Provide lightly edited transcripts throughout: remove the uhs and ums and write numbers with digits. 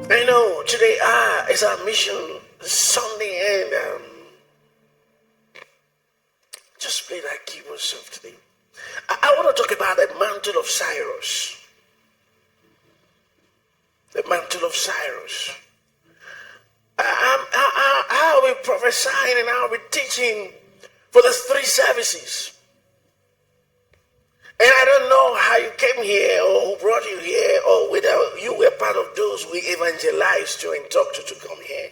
I know today is our mission Sunday, and just play that keyboard softly. I want to talk about the Mantle of Cyrus. The Mantle of Cyrus. I'll be prophesying and I'll be teaching for the 3 services. And I don't know how you came here or who brought you here or whether you were part of those we evangelized to and talked to come here.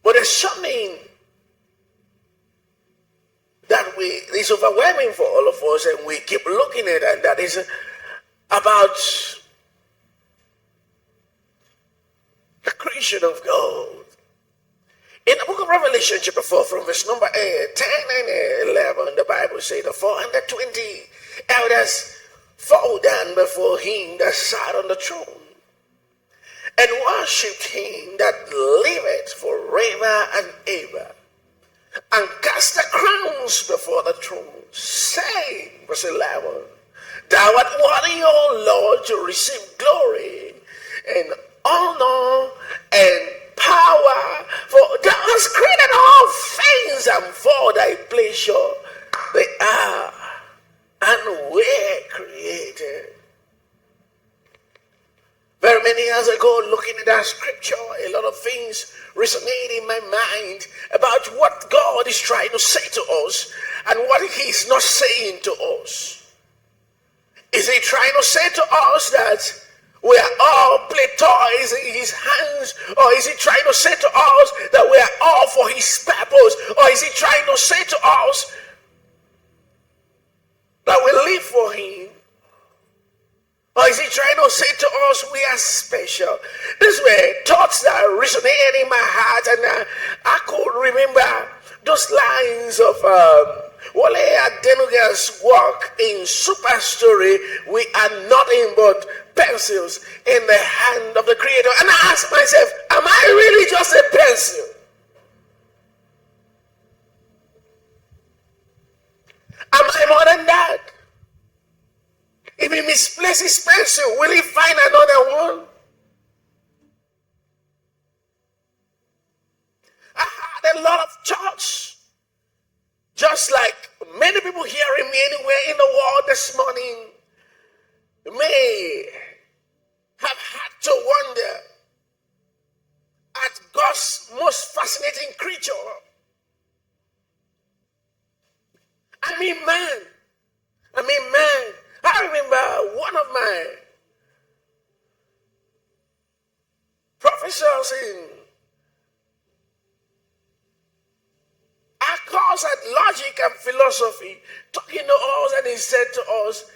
But there's something that is overwhelming for all of us, and we keep looking at it, and that is about the creation of God. In the book of Revelation, chapter 4, from verse number 10 and 11, the Bible says, the 420 elders fall down before him that sat on the throne and worshipped him that liveth forever and ever, and cast their crowns before the throne, saying, verse 11, thou art worthy, O Lord, to receive glory and honor and power, for thou hast created all things, and for thy pleasure they are and were created. Very many years ago, looking at that scripture, a lot of things resonate in my mind about what God is trying to say to us and what he's not saying to us. Is he trying to say to us that we are all play toys in his hands? Or is he trying to say to us that we are all for his purpose? Or is he trying to say to us that we live for him? Or is he trying to say to us we are special? These were thoughts that resonated in my heart, and I could remember those lines of Wale Adenuga's work in Super Story, we are nothing but pencils in the hand of the Creator. And I asked myself, am I really just a pencil? Am I more than that? If he misplaces his pencil, will he find another one? I had a lot of church, just like many people hearing me anywhere in the world this morning may have had to wonder at God's most fascinating creature. I mean, man. I remember one of my professors in our course at logic and philosophy talking to us, and he said to us,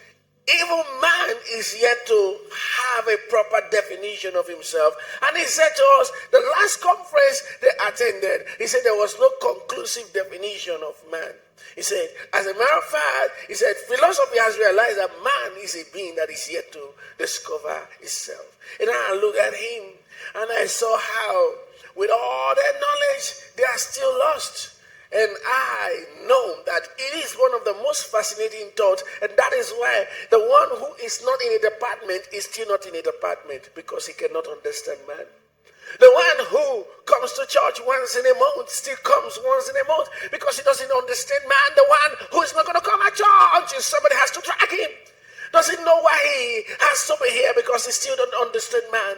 even man is yet to have a proper definition of himself. And he said to us, the last conference they attended, he said there was no conclusive definition of man. He said, as a matter of fact, he said, philosophy has realized that man is a being that is yet to discover itself. And I looked at him and I saw how, with all their knowledge, they are still lost. And I know that it is one of the most fascinating thoughts, and that is why the one who is not in a department is still not in a department, because he cannot understand man. The one who comes to church once in a month still comes once in a month because he doesn't understand man. The one who is not going to come at church, somebody has to drag him, doesn't know why he has to be here because he still don't understand man.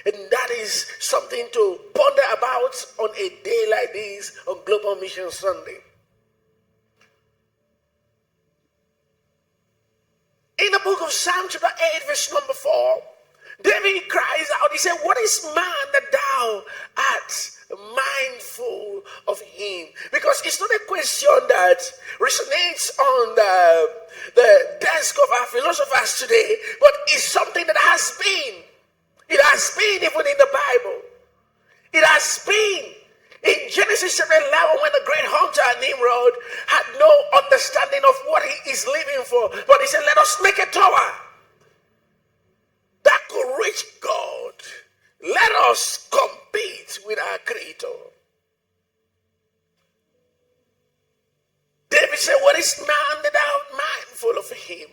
And that is something to ponder about on a day like this on Global Mission Sunday. In the book of Psalm chapter 8, verse number 4, David cries out, he said, what is man that thou art mindful of him? Because it's not a question that resonates on the desk of our philosophers today, but it's something that has been. It has been even in the Bible. It has been in Genesis chapter 11 when the great hunter Nimrod had no understanding of what he is living for. But he said, let us make a tower that could reach God. Let us compete with our Creator. David said, what is man that thou art mindful of of him.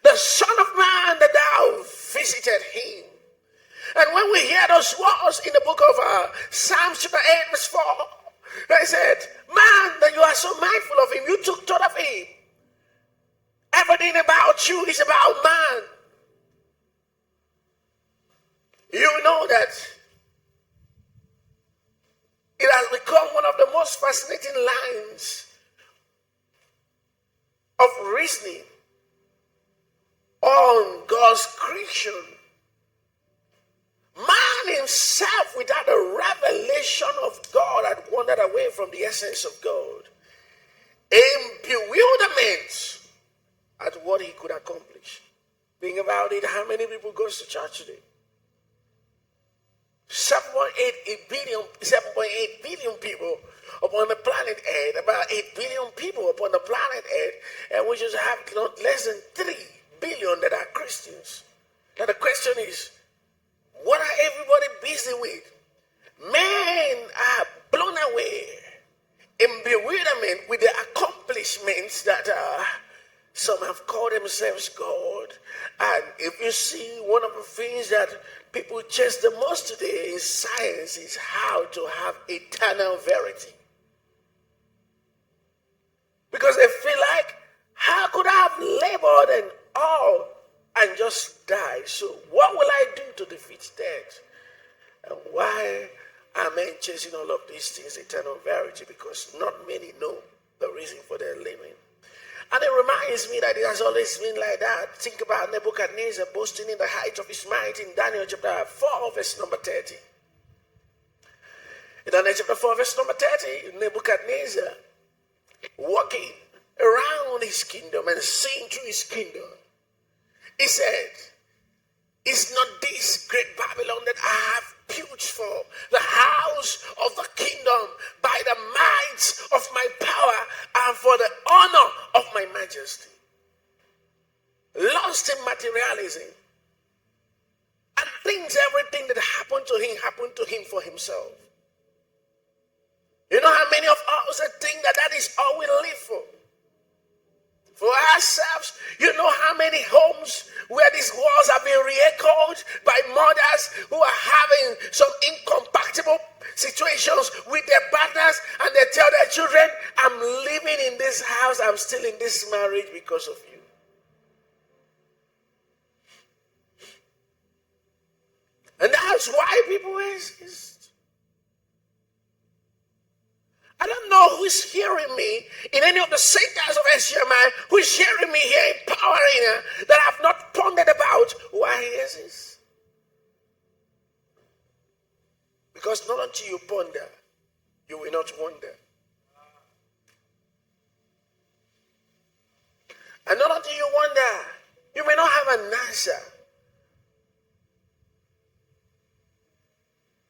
The Son of Man that thou visited him. And when we hear those words in the book of Psalms chapter 8 verse 4, they said, man, that you are so mindful of him, you took thought of him. Everything about you is about man. You know that it has become one of the most fascinating lines of reasoning on God's creation. Man himself, without a revelation of God, had wandered away from the essence of God in bewilderment at what he could accomplish. Think about it. How many people goes to church today? 7.8 billion people upon the planet Earth, about 8 billion people upon the planet Earth, and we just have not less than 3 billion that are Christians. Now the question is, what are everybody busy with? Men are blown away in bewilderment with the accomplishments that some have called themselves God. And if you see, one of the things that people chase the most today in science is how to have eternal verity. Because they feel like, how could I have labored and all and just die? So what will I do to defeat death? And why are men chasing all of these things, eternal verity? Because not many know the reason for their living. And it reminds me that it has always been like that. Think about Nebuchadnezzar boasting in the height of his might in Daniel chapter 4 verse number 30. In Daniel chapter 4 verse number 30, Nebuchadnezzar walking around his kingdom and seeing through his kingdom, he said, is not this great Babylon that I have built for the house of the kingdom by the might of my power and for the honor of my majesty? Lost in materialism and thinks everything that happened to him for himself. You know how many of us think that that is all we live for? For ourselves, you know how many homes where these wars have been re-echoed by mothers who are having some incompatible situations with their partners, and they tell their children, I'm living in this house, I'm still in this marriage because of you. And that's why people insist. I don't know who's hearing me in any of the centers of SGMI, who's hearing me here in Power Arena, that have not pondered about why he exists. Because not until you ponder, you will not wonder. And not until you wonder, you may not have an answer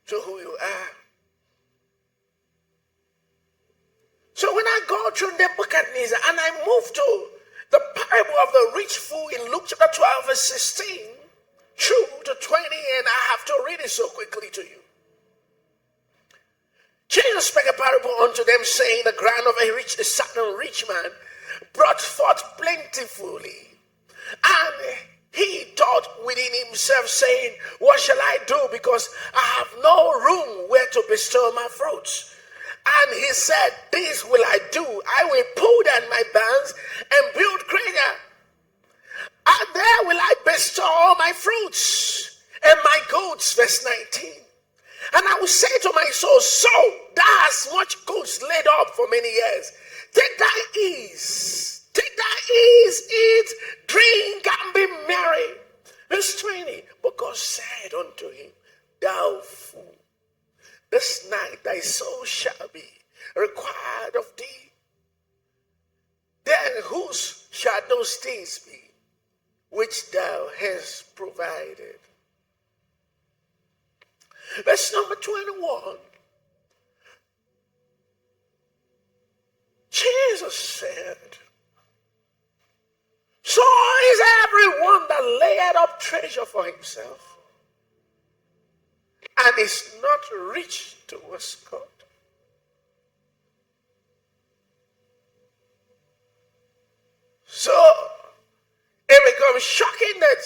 to who you are. So when I go through Nebuchadnezzar and I move to the parable of the rich fool in Luke chapter 12 verse 16 through to 20, and I have to read it so quickly to you. Jesus spake a parable unto them, saying, the ground of a certain rich man brought forth plentifully. And he thought within himself, saying, what shall I do, because I have no room where to bestow my fruits? And he said, this will I do. I will pull down my barns and build greater. And there will I bestow all my fruits and my goods. Verse 19. And I will say to my soul, soul, thou hast much goods laid up for many years. Take thy ease. Take thy ease, eat, drink, and be merry. Verse 20. But God said unto him, thou fool, this night thy soul shall be required of thee. Then whose shall those things be which thou hast provided? Verse number 21. Jesus said, so is everyone that layeth up treasure for himself and is not rich towards God. So So it becomes shocking that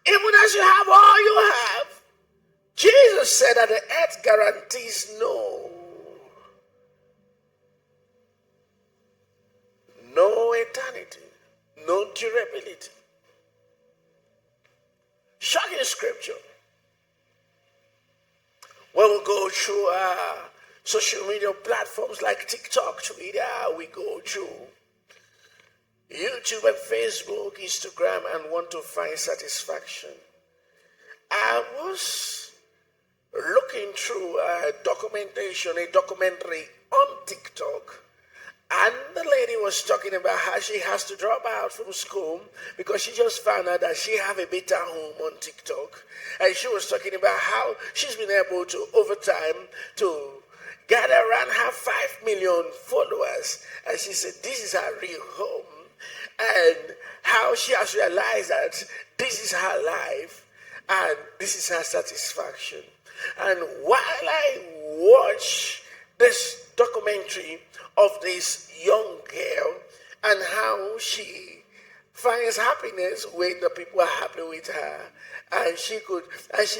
even as you have all you have, Jesus said that the earth guarantees no eternity, no durability. Shocking scripture. When we go through social media platforms like TikTok, Twitter, we go through YouTube and Facebook, Instagram, and want to find satisfaction. I was looking through a documentary on TikTok, and the lady was talking about how she has to drop out from school because she just found out that she have a better home on TikTok. And she was talking about how she's been able to, over time, to gather around her 5 million followers. And she said, this is her real home. And how she has realized that this is her life and this is her satisfaction. And while I watch this documentary of this young girl and how she finds happiness when the people are happy with her, and she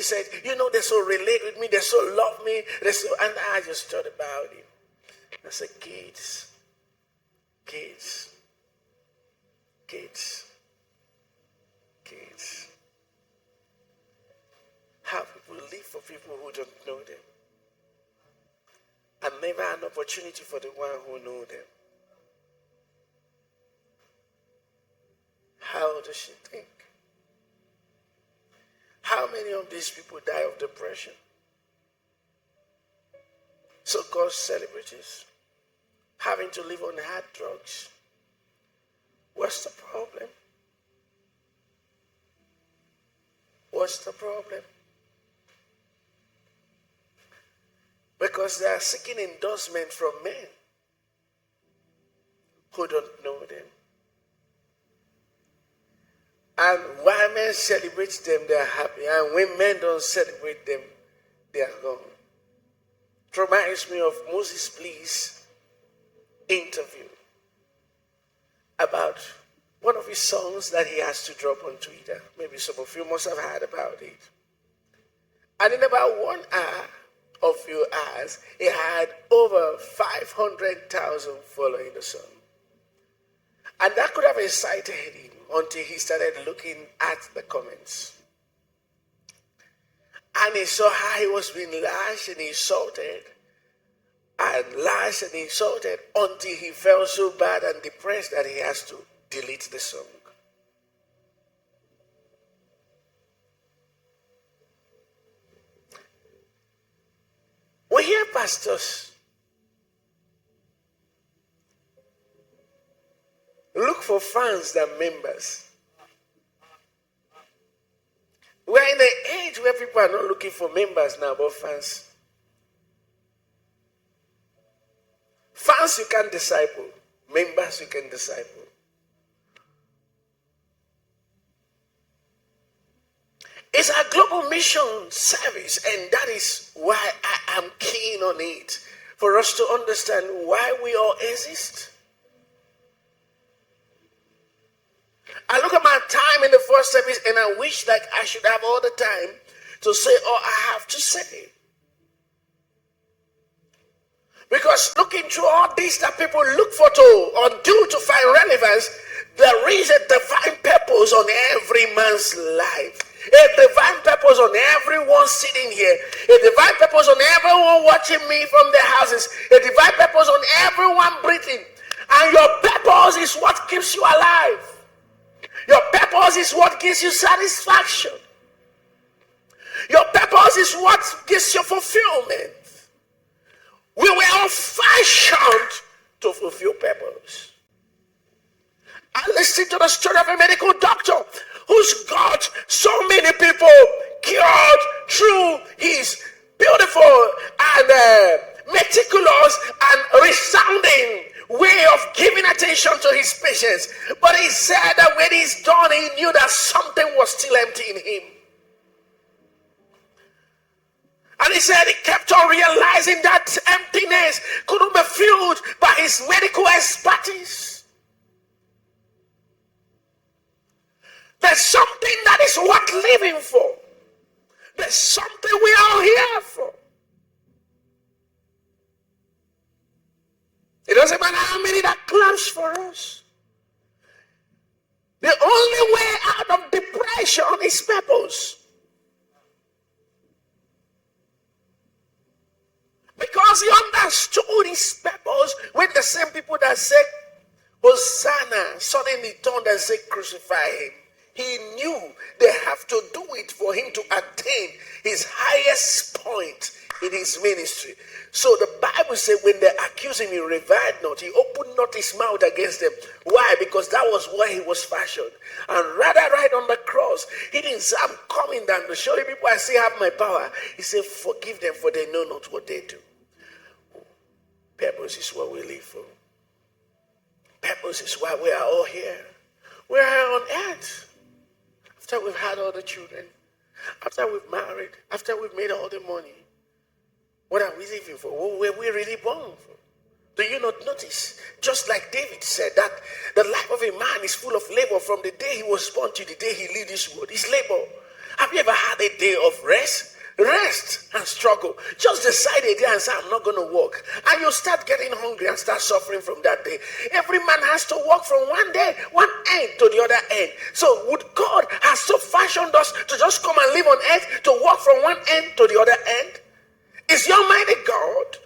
said, they so relate with me, they so love me, and I just thought about it. I said, kids. How people live for people who don't know them, and never an opportunity for the one who know them. How does she think? How many of these people die of depression? So-called celebrities, having to live on hard drugs. What's the problem? What's the problem? Because they are seeking endorsement from men who don't know them. And while men celebrate them, they are happy. And when men don't celebrate them, they are gone. It reminds me of Moses Blee's interview about one of his songs that he has to drop on Twitter. Maybe some of you must have heard about it. And in about 1 hour or few hours, he had over 500,000 following the song. And that could have excited him until he started looking at the comments. And he saw how he was being lashed and insulted. And lashed and insulted until he felt so bad and depressed that he has to delete the song. We hear pastors look for fans than members. We're in the age where people are not looking for members now, but fans. Fans you can disciple, members you can disciple. It's a global mission service, and that is why I am keen on it, for us to understand why we all exist. I look at my time in the first service and I wish like I should have all the time to say all I have to say. Because looking through all this that people look for or do to find relevance, there is a divine purpose on every man's life. A divine purpose on everyone sitting here. A divine purpose on everyone watching me from their houses. A divine purpose on everyone breathing. And your purpose is what keeps you alive. Your purpose is what gives you satisfaction. Your purpose is what gives you fulfillment. We were all fashioned to fulfill purpose. I listened to the story of a medical doctor who's got so many people cured through his beautiful and meticulous and resounding way of giving attention to his patients. But he said that when he's done, he knew that something was still empty in him. And he said he kept on realizing that emptiness couldn't be filled by his medical expertise. There's something that is worth living for. There's something we are here for. It doesn't matter how many that claps for us. The only way out of depression is purpose. Because he understood his purpose with the same people that said, Hosanna, suddenly turned and said, crucify him. He knew they have to do it for him to attain his highest point in his ministry. So the Bible said when they accused him, he reviled not. He opened not his mouth against them. Why? Because that was where he was fashioned. And rather right on the cross, he didn't say, I'm coming down to show you people I still have my power. He said, forgive them for they know not what they do. Purpose is what we live for. Purpose is why we are all here. We are here on earth. After we've had all the children, after we've married, after we've made all the money, what are we living for? What were we really born for? Do you not notice? Just like David said that the life of a man is full of labor from the day he was born to the day he leaves this world. It's labor. Have you ever had a day of rest? Rest and struggle. Just decide a day and say, I'm not going to work. And you start getting hungry and start suffering from that day. Every man has to work from one day, one end to the other end. So would God has so fashioned us to just come and live on earth to work from one end to the other end? Is your mind a God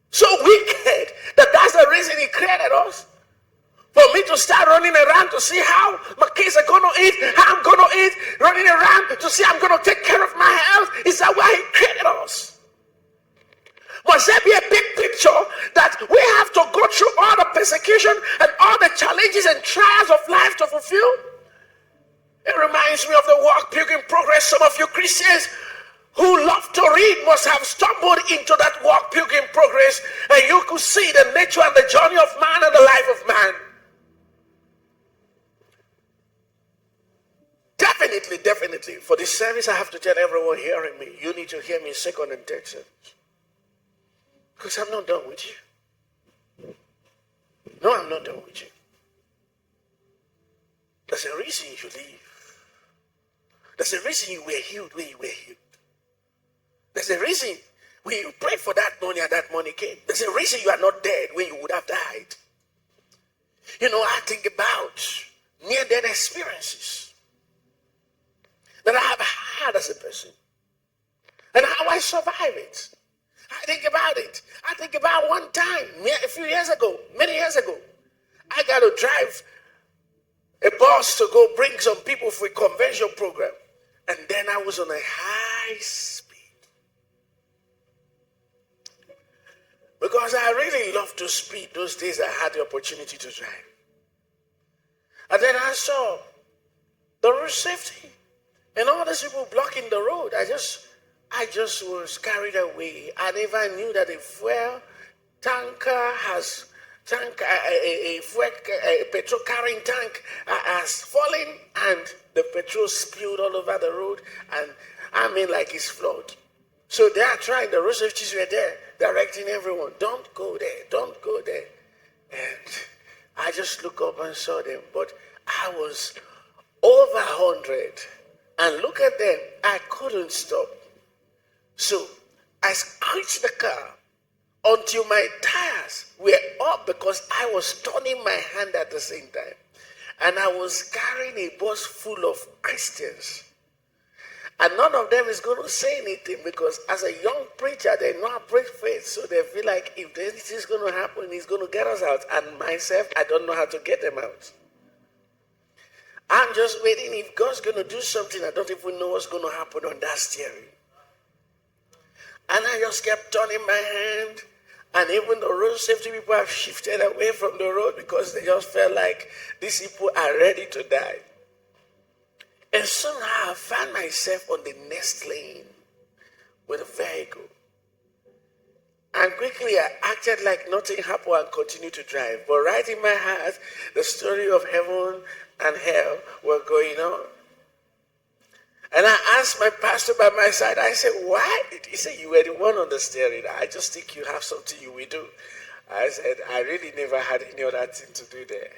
so wicked that that's the reason he created us? For me to start running around to see how my kids are going to eat, how I'm going to eat, running around to see I'm going to take care of my health. Is that why he created us? Must there be a big picture that we have to go through all the persecution and all the challenges and trials of life to fulfill? It reminds me of the Walk Pilgrim Progress. Some of you Christians who love to read must have stumbled into that Walk Pilgrim Progress, and you could see the nature and the journey of man and the life of man. Definitely, for this service, I have to tell everyone hearing me, you need to hear me second and third service. Because I'm not done with you. No, I'm not done with you. There's a reason you leave. There's a reason you were healed when you were healed. There's a reason when you prayed for that money and that money came. There's a reason you are not dead when you would have died. You know, I think about near-death experiences that I have had as a person and how I survive it. I think about it. I think about one time, a few years ago, many years ago, I got to drive a bus to go bring some people for a convention program. And then I was on a high speed. Because I really loved to speed those days I had the opportunity to drive. And then I saw the road safety. And all these people blocking the road. I just was carried away. I never knew that a fuel tanker has a petrol carrying tank has fallen and the petrol spilled all over the road, and I mean like it's flood. So they are trying, the road safeties were there, directing everyone, don't go there, don't go there. And I just looked up and saw them, but I was over 100. And look at them, I couldn't stop. So I screeched the car until my tires were up because I was turning my hand at the same time. And I was carrying a bus full of Christians. And none of them is going to say anything because as a young preacher, they know I preach faith. So they feel like if this is going to happen, he's going to get us out. And myself, I don't know how to get them out. I'm just waiting. If God's going to do something, I don't even know what's going to happen on that steering. And I just kept turning my hand. And even the road safety people have shifted away from the road because they just felt like these people are ready to die. And somehow I found myself on the next lane with a vehicle. And quickly I acted like nothing happened and continued to drive. But right in my heart, the story of heaven and hell were going on. And I asked my pastor by my side, I said, why? He said, you were the one on the steering. I just think you have something you will do. I said, I really never had any other thing to do there.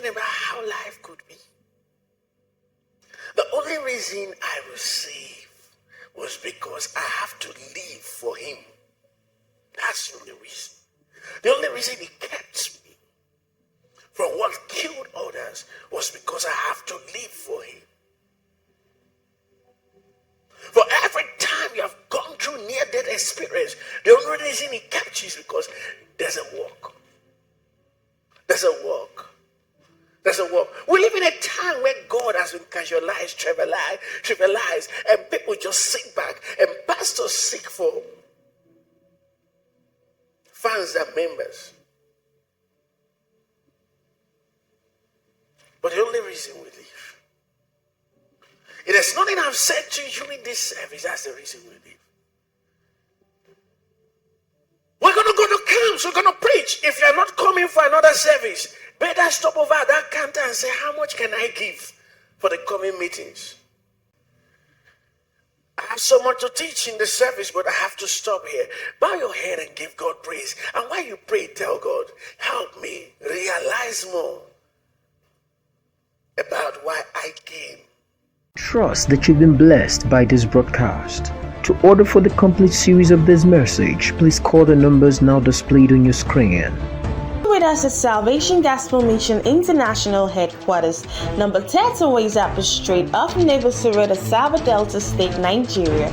thinking about how life could be. The only reason I was saved was because I have to live for him. That's the only reason. The only reason he kept me from what killed others was because I have to live for him. For every time you have gone through near-death experience, the only reason he kept you is because there's a walk. There's a walk. There's a walk. We live in a time where God has been casualized, trivialized, and people just sit back, and pastors seek for fans and members. But the only reason we live. It is nothing I've said to you in this service. That's the reason we live. We're going to go to camps. We're going to preach. If you're not coming for another service, better stop over at that counter and say, how much can I give for the coming meetings? I have so much to teach in the service, but I have to stop here. Bow your head and give God praise. And while you pray, tell God, help me realize more about why I came. Trust that you've been blessed by this broadcast. To order for the complete series of this message, please call the numbers now displayed on your screen. With us at Salvation Gospel Mission International Headquarters, number 10 Ways Up Street off Naval Serrata, Sabah Delta State, Nigeria.